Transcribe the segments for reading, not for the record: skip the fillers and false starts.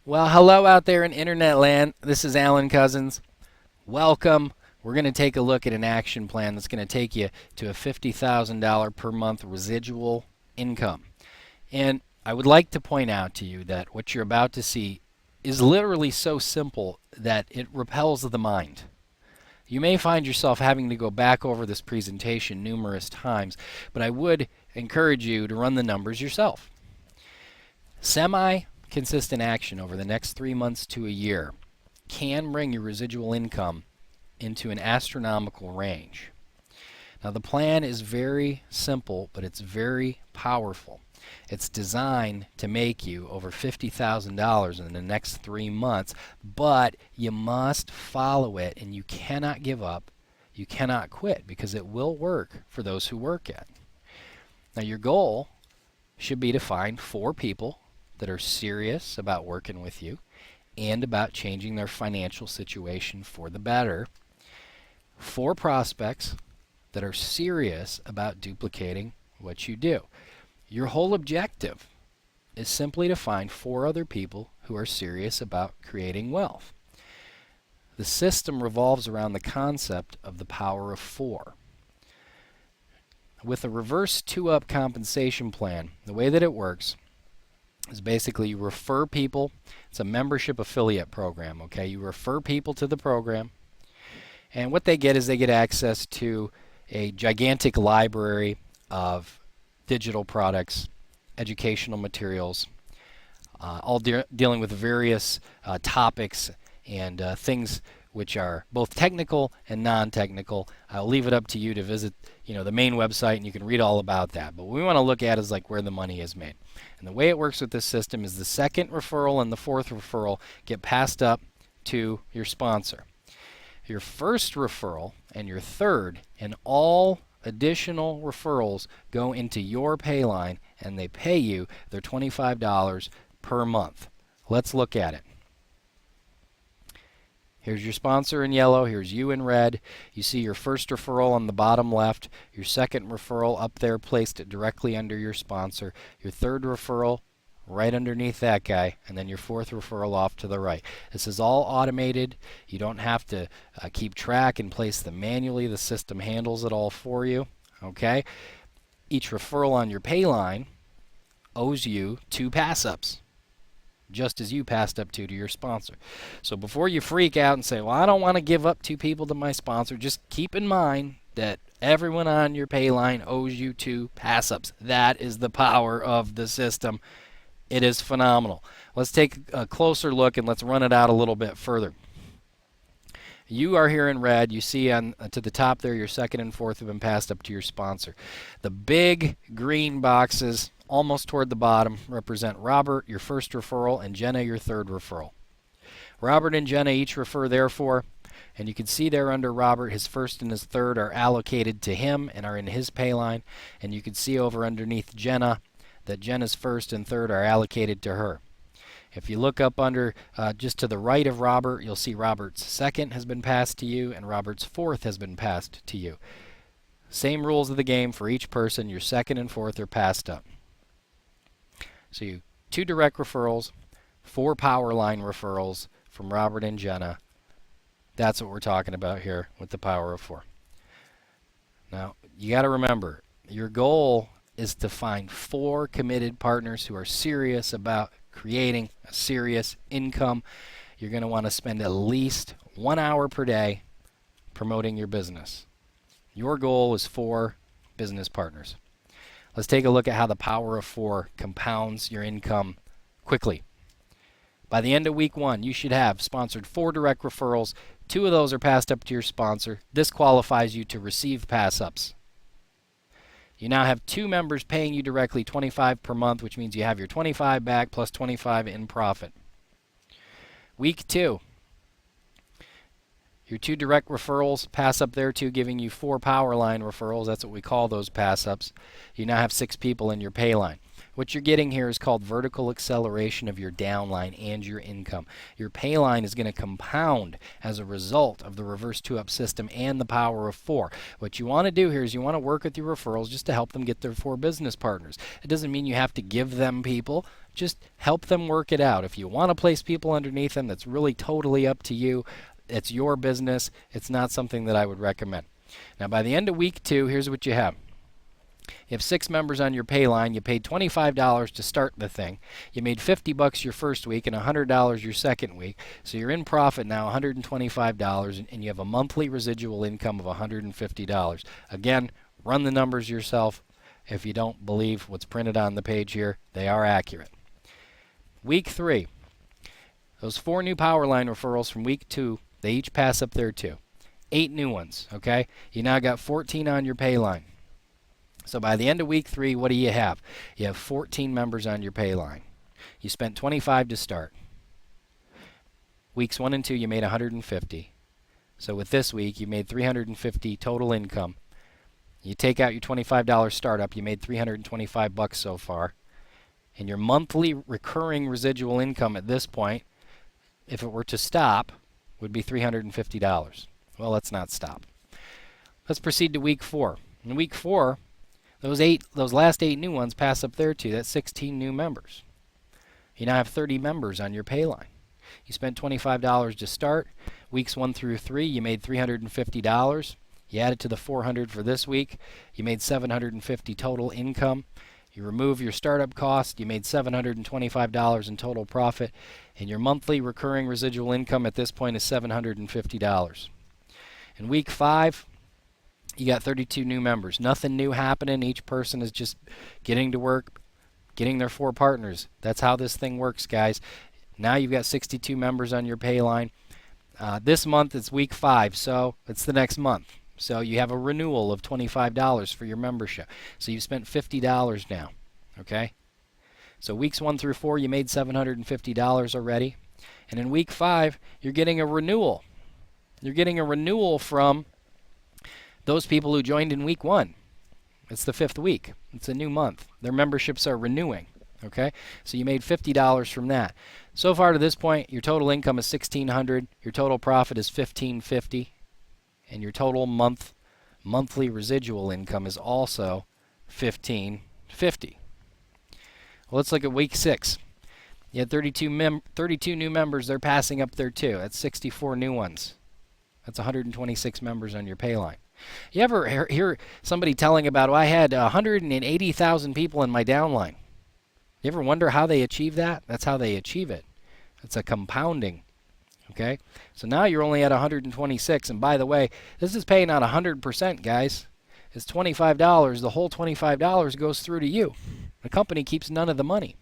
Well, hello out there in internet land. This is Alan Cousins. Welcome. We're going to take a look at an action plan that's going to take you to a $50,000 per month residual income. And I would like to point out to you that what you're about to see is literally so simple that it repels the mind. You may find yourself having to go back over this presentation numerous times, but I would encourage you to run the numbers yourself. Semi-consistent action over the next 3 months to a year can bring your residual income into an astronomical range. Now the plan is very simple, but it's very powerful. It's designed to make you over $50,000 in the next 3 months, but you must follow it and you cannot give up. You cannot quit because it will work for those who work it. Now your goal should be to find 4 people that are serious about working with you and about changing their financial situation for the better. 4 prospects that are serious about duplicating what you do. Your whole objective is simply to find 4 other people who are serious about creating wealth. The system revolves around the concept of the power of 4. With a reverse 2-up compensation plan, the way that it works is basically you refer people. It's a membership affiliate program, okay? You refer people to the program, and what they get is they get access to a gigantic library of digital products, educational materials, all dealing with various topics and things which are both technical and non-technical. I'll leave it up to you to visit, the main website, and you can read all about that. But what we want to look at is like where the money is made. And the way it works with this system is the second referral and the 4th referral get passed up to your sponsor. Your first referral and your 3rd and all additional referrals go into your pay line, and they pay you their $25 per month. Let's look at it. Here's your sponsor in yellow, here's you in red. You see your first referral on the bottom left, your second referral up there placed directly under your sponsor, your 3rd referral right underneath that guy, and then your 4th referral off to the right. This is all automated. You don't have to keep track and place them manually. The system handles it all for you. Okay? Each referral on your pay line owes you 2 pass-ups, just as you passed up 2 to your sponsor. So before you freak out and say, well, I don't want to give up 2 people to my sponsor, just keep in mind that everyone on your pay line owes you 2 pass-ups. That is the power of the system. It is phenomenal. Let's take a closer look and let's run it out a little bit further. You are here in red. You see on to the top there your 2nd and 4th have been passed up to your sponsor. The big green boxes almost toward the bottom represent Robert, your 1st referral, and Jenna, your 3rd referral. Robert and Jenna each refer therefore, and you can see there under Robert, his 1st and his 3rd are allocated to him and are in his pay line, and you can see over underneath Jenna that Jenna's 1st and 3rd are allocated to her. If you look up under just to the right of Robert, you'll see Robert's 2nd has been passed to you and Robert's 4th has been passed to you. Same rules of the game for each person. Your 2nd and 4th are passed up. So you 2 direct referrals, 4 power line referrals from Robert and Jenna. That's what we're talking about here with the power of 4. Now, you got to remember, your goal is to find 4 committed partners who are serious about creating a serious income. You're going to want to spend at least 1 hour per day promoting your business. Your goal is 4 business partners. Let's take a look at how the power of 4 compounds your income quickly. By the end of week 1, you should have sponsored 4 direct referrals. 2 of those are passed up to your sponsor. This qualifies you to receive pass-ups. You now have 2 members paying you directly $25 per month, which means you have your $25 back plus $25 in profit. Week 2, Your 2 direct referrals pass up there too, giving you 4 power line referrals. That's what we call those pass ups. You now have 6 people in your pay line. What you're getting here is called vertical acceleration of your downline and your income. Your pay line is going to compound as a result of the reverse 2-up system and the power of 4. What you want to do here is you want to work with your referrals just to help them get their 4 business partners. It doesn't mean you have to give them people. Just help them work it out. If you want to place people underneath them, that's really totally up to you. It's your business. It's not something that I would recommend. Now, by the end of week 2, here's what you have. You have 6 members on your pay line. You paid $25 to start the thing. You made $50 your first week and $100 your second week. So you're in profit now, $125, and you have a monthly residual income of $150. Again, run the numbers yourself. If you don't believe what's printed on the page here, they are accurate. Week 3, those 4 new power line referrals from week 2, they each pass up there too. 8 new ones, okay? You now got 14 on your pay line. So by the end of week 3, what do you have? You have 14 members on your pay line. You spent $25 to start. Weeks 1 and 2, you made $150. So with this week, you made $350 total income. You take out your $25 startup, you made $325 so far. And your monthly recurring residual income at this point, if it were to stop, would be $350. Well, let's not stop. Let's proceed to week 4. In week 4, those last 8 new ones pass up there too. That's 16 new members. You now have 30 members on your pay line. You spent $25 to start. Weeks 1 through 3, you made $350. You add it to the $400 for this week. You made $750 total income. You remove your startup cost. You made $725 in total profit. And your monthly recurring residual income at this point is $750. In week 5, you got 32 new members. Nothing new happening. Each person is just getting to work, getting their 4 partners. That's how this thing works, guys. Now you've got 62 members on your pay line. This month it's week 5, so it's the next month. So you have a renewal of $25 for your membership. So you've spent $50 now, okay? So weeks 1 through 4, you made $750 already. And in week 5, you're getting a renewal. You're getting a renewal from those people who joined in week 1. It's the 5th week. It's a new month. Their memberships are renewing. Okay? So you made $50 from that. So far to this point, your total income is $1,600. Your total profit is $1,550. And your total monthly residual income is also $1,550. Well, let's look at week 6. You had 32 new members. They're passing up there too. That's 64 new ones. That's 126 members on your pay line. You ever hear somebody telling about, I had 180,000 people in my downline? You ever wonder how they achieve that? That's how they achieve it. It's a compounding. Okay? So now you're only at 126. And by the way, this is paying out 100%, guys. It's $25. The whole $25 goes through to you. The company keeps none of the money.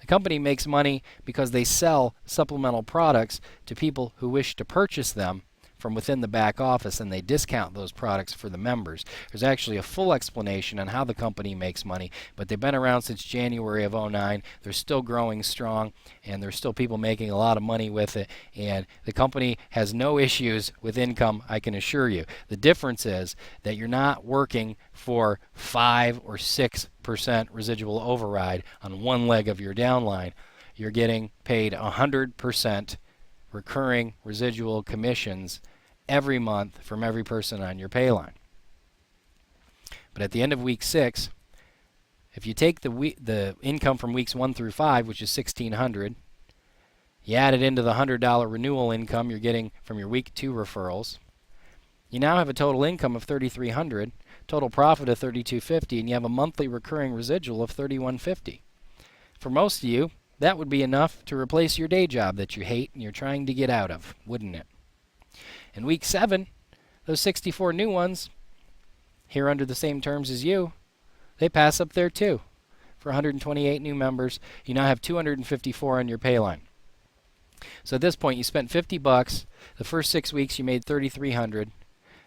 The company makes money because they sell supplemental products to people who wish to purchase them from within the back office, and they discount those products for the members. There's actually a full explanation on how the company makes money, but they've been around since January of 2009. They're still growing strong, and there's still people making a lot of money with it, and the company has no issues with income, I can assure you. The difference is that you're not working for 5 or 6% residual override on one leg of your downline. You're getting paid 100% recurring residual commissions every month from every person on your pay line. But at the end of week 6, if you take the income from weeks 1 through 5, which is $1,600, you add it into the $100 renewal income you're getting from your week 2 referrals, you now have a total income of $3,300, total profit of $3,250, and you have a monthly recurring residual of $3,150. For most of you, that would be enough to replace your day job that you hate and you're trying to get out of, wouldn't it? In week 7, those 64 new ones, here under the same terms as you, they pass up there too. For 128 new members, you now have 254 on your pay line. So at this point, you spent $50. The first 6 weeks, you made $3,300.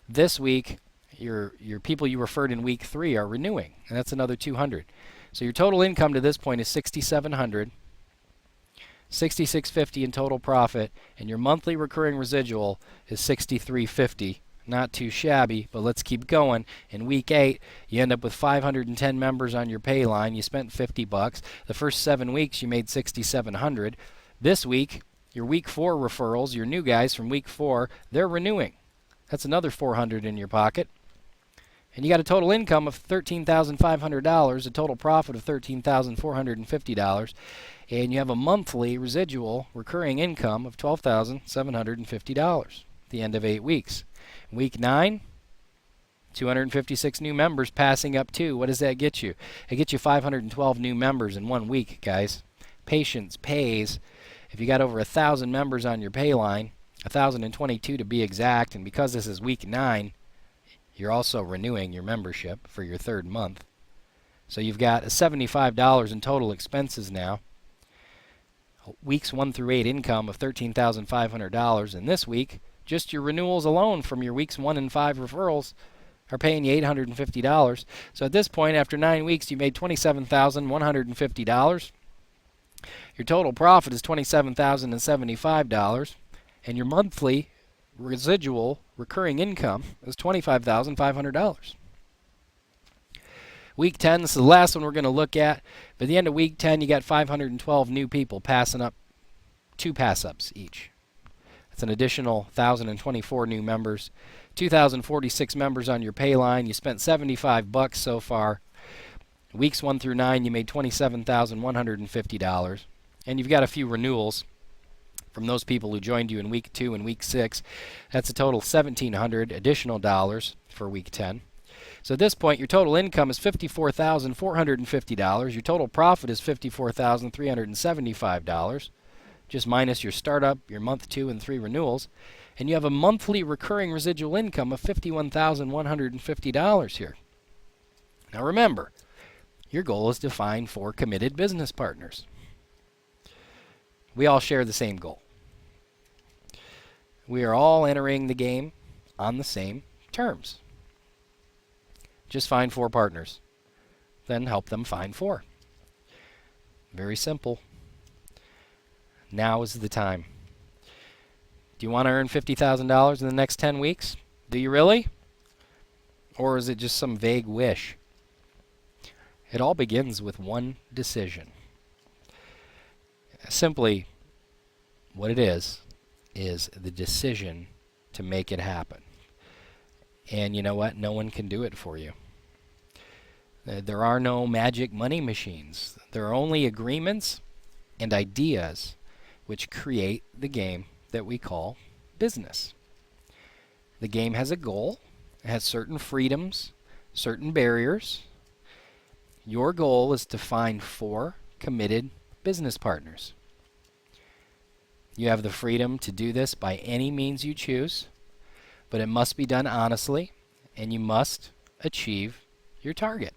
This week, your people you referred in week 3 are renewing, and that's another $200. So your total income to this point is $6,700. $66.50 in total profit, and your monthly recurring residual is $63.50. Not too shabby, but let's keep going. In week 8, you end up with 510 members on your pay line. You spent $50. The first 7 weeks, you made $6,700. This week, your week 4 referrals, your new guys from week 4, they're renewing. That's another $400 in your pocket. And you got a total income of $13,500, a total profit of $13,450, and you have a monthly residual recurring income of $12,750 at the end of 8 weeks. Week 9, 256 new members passing up 2. What does that get you? It gets you 512 new members in 1 week, guys. Patience pays. If you got over 1,000 members on your pay line, 1,022 to be exact, and because this is week 9, you're also renewing your membership for your 3rd month. So you've got $75 in total expenses now. Weeks 1 through 8 income of $13,500. And this week, just your renewals alone from your weeks 1 and 5 referrals are paying you $850. So at this point, after 9 weeks, you made $27,150. Your total profit is $27,075. And your monthly residual recurring income is $25,500. Week 10, this is the last one we're going to look at. By the end of week 10, you got 512 new people passing up 2 pass-ups each. That's an additional 1,024 new members. 2,046 members on your pay line. You spent $75 so far. Weeks 1 through 9, you made $27,150. And you've got a few renewals from those people who joined you in week 2 and week 6. That's a total $1,700 additional dollars for week 10. So at this point, your total income is $54,450. Your total profit is $54,375, just minus your startup, your month 2 and 3 renewals. And you have a monthly recurring residual income of $51,150 here. Now remember, your goal is to find 4 committed business partners. We all share the same goal. We are all entering the game on the same terms. Just find 4 partners. Then help them find 4. Very simple. Now is the time. Do you want to earn $50,000 in the next 10 weeks? Do you really? Or is it just some vague wish? It all begins with one decision. Simply, what it is the decision to make it happen. And you know what? No one can do it for you. There are no magic money machines. There are only agreements and ideas which create the game that we call business. The game has a goal. It has certain freedoms, certain barriers. Your goal is to find 4 committed business partners. You have the freedom to do this by any means you choose, but it must be done honestly, and you must achieve your target.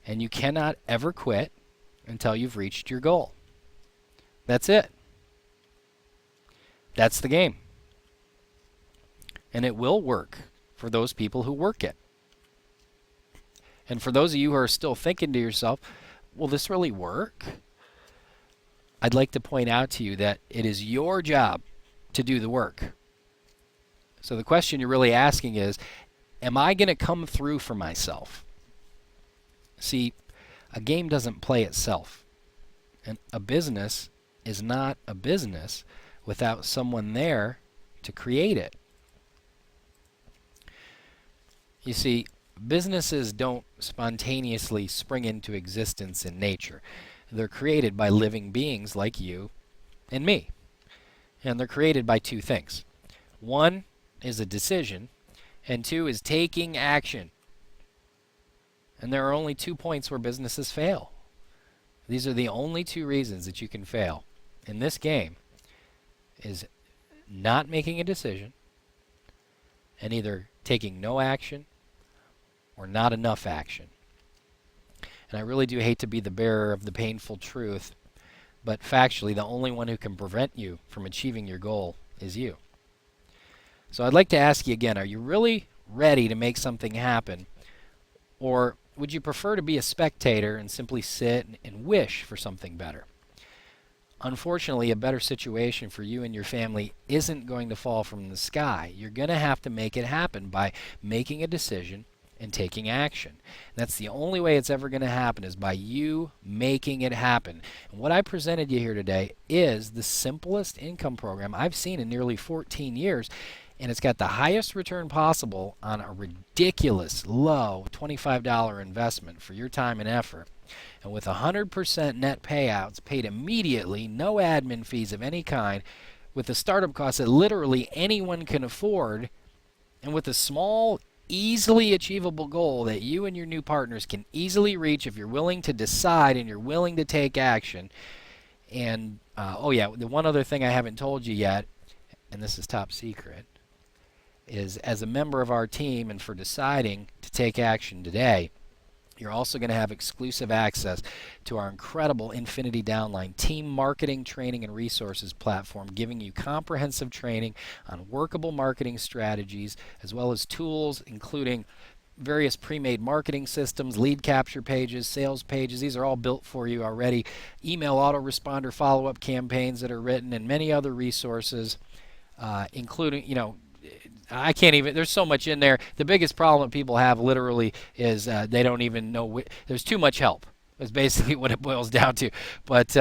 And you cannot ever quit until you've reached your goal. That's it. That's the game. And it will work for those people who work it. And for those of you who are still thinking to yourself, will this really work? I'd like to point out to you that it is your job to do the work. So the question you're really asking is, am I going to come through for myself? See, a game doesn't play itself. And a business is not a business without someone there to create it. You see, businesses don't spontaneously spring into existence in nature. They're created by living beings like you and me. And they're created by 2 things. 1 is a decision, and 2 is taking action. And there are only 2 points where businesses fail. These are the only 2 reasons that you can fail in this game, is not making a decision and either taking no action or not enough action. And I really do hate to be the bearer of the painful truth, but factually, the only one who can prevent you from achieving your goal is you. So I'd like to ask you again, are you really ready to make something happen? Or would you prefer to be a spectator and simply sit and wish for something better? Unfortunately, a better situation for you and your family isn't going to fall from the sky. You're going to have to make it happen by making a decision and taking action. That's the only way it's ever going to happen, is by you making it happen. And what I presented you here today is the simplest income program I've seen in nearly 14 years. And it's got the highest return possible on a ridiculous low $25 investment for your time and effort. And with 100% net payouts paid immediately, no admin fees of any kind, with the startup costs that literally anyone can afford, and with a small, easily achievable goal that you and your new partners can easily reach if you're willing to decide and you're willing to take action. And, oh yeah, the one other thing I haven't told you yet, and this is top secret, is as a member of our team and for deciding to take action today, you're also going to have exclusive access to our incredible Infinity Downline team marketing, training, and resources platform, giving you comprehensive training on workable marketing strategies, as well as tools including various pre-made marketing systems, lead capture pages, sales pages. These are all built for you already. Email autoresponder follow-up campaigns that are written, and many other resources, including, I can't even, there's so much in there. The biggest problem that people have literally is they don't even know, there's too much help. That's basically what it boils down to. But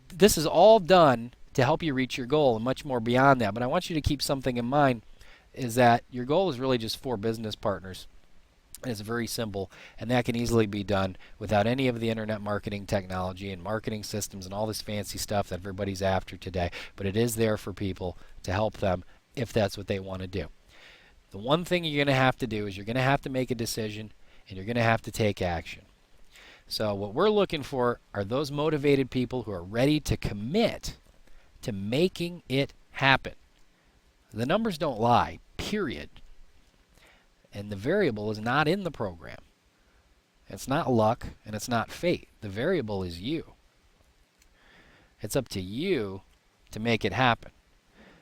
this is all done to help you reach your goal and much more beyond that. But I want you to keep something in mind, is that your goal is really just 4 business partners. And it's very simple, and that can easily be done without any of the internet marketing technology and marketing systems and all this fancy stuff that everybody's after today. But it is there for people to help them if that's what they want to do. The one thing you're going to have to do is you're going to have to make a decision, and you're going to have to take action. So what we're looking for are those motivated people who are ready to commit to making it happen. The numbers don't lie, period. And the variable is not in the program. It's not luck, and it's not fate. The variable is you. It's up to you to make it happen.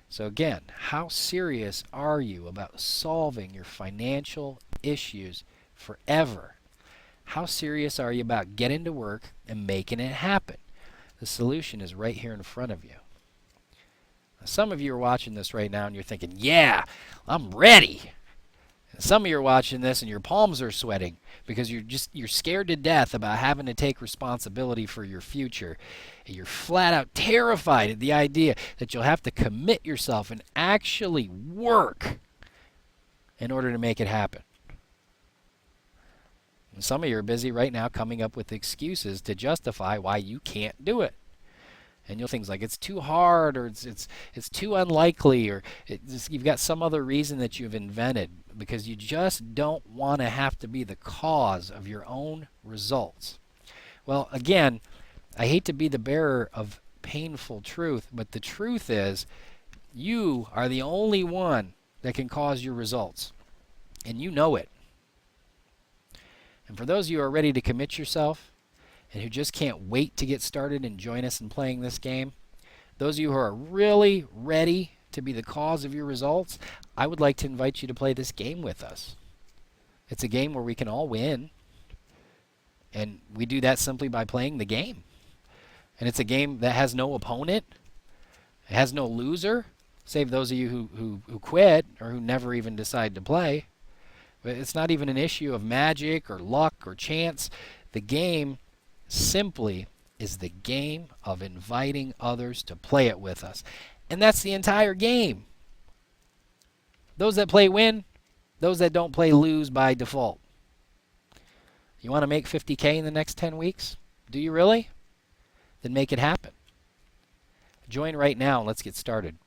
So again, how serious are you about solving your financial issues forever? How serious are you about getting to work and making it happen? The solution is right here in front of you. Now, some of you are watching this right now and you're thinking, yeah, I'm ready. And some of you are watching this and your palms are sweating because you're scared to death about having to take responsibility for your future. And you're flat out terrified at the idea that you'll have to commit yourself and actually work in order to make it happen. And some of you are busy right now coming up with excuses to justify why you can't do it. And you'll think like it's too hard, or it's too unlikely, or you've got some other reason that you've invented because you just don't want to have to be the cause of your own results. Well, again, I hate to be the bearer of painful truth, but the truth is you are the only one that can cause your results, and you know it. And for those of you who are ready to commit yourself and who just can't wait to get started and join us in playing this game, those of you who are really ready to be the cause of your results, I would like to invite you to play this game with us. It's a game where we can all win, and we do that simply by playing the game. And it's a game that has no opponent, it has no loser, save those of you who quit or who never even decide to play. But it's not even an issue of magic or luck or chance. The game simply is the game of inviting others to play it with us. And that's the entire game. Those that play win. Those that don't play lose by default. You want to make $50K in the next 10 weeks? Do you really? Then make it happen. Join right now and let's get started.